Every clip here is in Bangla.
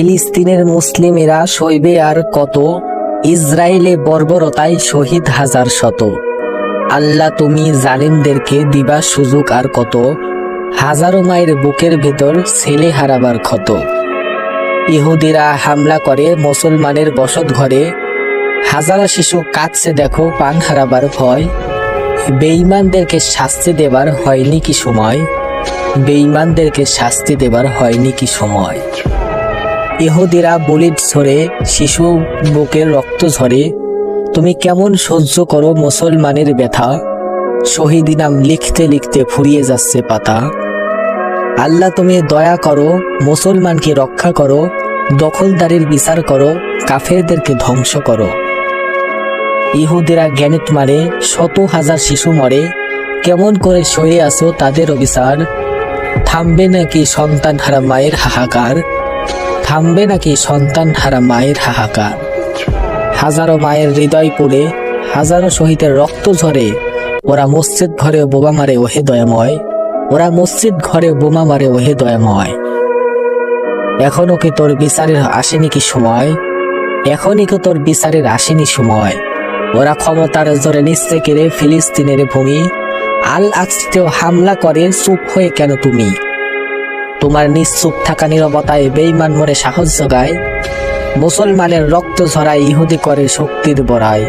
ফিলিস্তিনের মুসলিমেরা সইবে আর কত, ইসরায়েলে বর্বরতায় শহীদ হাজার শত। আল্লাহ তুমি জালিমদেরকে দিবা সুযোগ আর কত, হাজারো মায়ের বুকের ভেতর ছেলে হারাবার ক্ষত। ইহুদিরা হামলা করে মুসলমানের বসত ঘরে, হাজারো শিশু কাঁদছে দেখো প্রাণ হারাবার ভয়। বেঈমানদেরকে শাস্তি দেবার হয়নি কি সময়, বেঈমানদেরকে শাস্তি দেবার হয়নি কি সময়। ইহুদিরা বলিদ ঝরে, শিশু বুকের রক্ত ঝরে, তুমি কেমন সহ্য করো মুসলমানের ব্যথা, শহীদি নাম লিখতে লিখতে ফুরিয়ে যাচ্ছে পাতা। আল্লাহ তুমি দয়া করো, মুসলমানকে রক্ষা করো, দখলদারির বিচার করো, কাফেরদেরকে ধ্বংস করো। ইহুদিরা গ্যানেট মারে, শত হাজার শিশু মরে, কেমন করে সয়ে আসো তাদের অবিচার। থামবে নাকি সন্তান হারা মায়ের হাহাকার, থামবে নাকি সন্তান হারা মায়ের হাহাকার। হাজারো মায়ের হৃদয় পুড়ে, হাজারো শহীদের রক্ত ঝরে, ওরা মসজিদ ঘরে বোমা মারে ওহে দয়াময়, ওরা মসজিদ ঘরে বোমা মারে ওহে দয়াময়। এখনো কি তোর বিচারের আসেনি কি সময়, এখনই কি তোর বিচারের আসেনি সময়। ওরা ক্ষমতার জোরে নিচ্ছে কেড়ে ফিলিস্তিনের ভূমি, আল আকসাতেও হামলা করে, চুপ হয়ে কেন তুমি। তোমার নিশ্চুপ থাকা নীরবতায় বেঈমান মরে সাহস জোগায়, মুসলমানের রক্ত ঝরায় ইহুদি করে শক্তির বড়াই।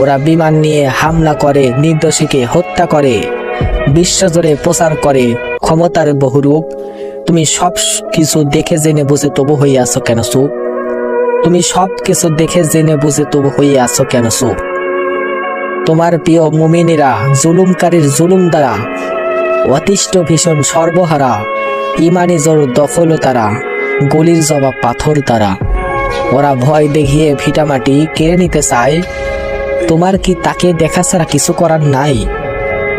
ওরা বিমান নিয়ে হামলা করে, নির্দোষীকে হত্যা করে, বিশ্বজুড়ে প্রচার করে ক্ষমতার বহুরূপ। তুমি সব কিছু দেখে জেনে বুঝে তবু হয়ে আছো কেন চুপ, তুমি সব কিছু দেখে জেনে বুঝে তবু হয়ে আছো কেন চুপ। তোমার প্রিয় মুমিনেরা জুলুমকারীর জুলুম দ্বারা অতিষ্ঠ ভীষণ সর্বহারা, ইমানি জোর দফল তারা, গলির জবাব পাথর তারা। ওরা ভয় দেখিয়ে ভিটামাটি কেড়ে নিতে চায়, তোমার কি তাকে দেখা ছাড়া কিছু করার নাই,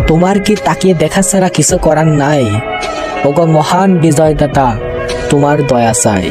তোমার কি তাকে দেখা ছাড়া কিছু করার নাই। ওগো মহান বিজয়দাতা তোমার দয়া চাই।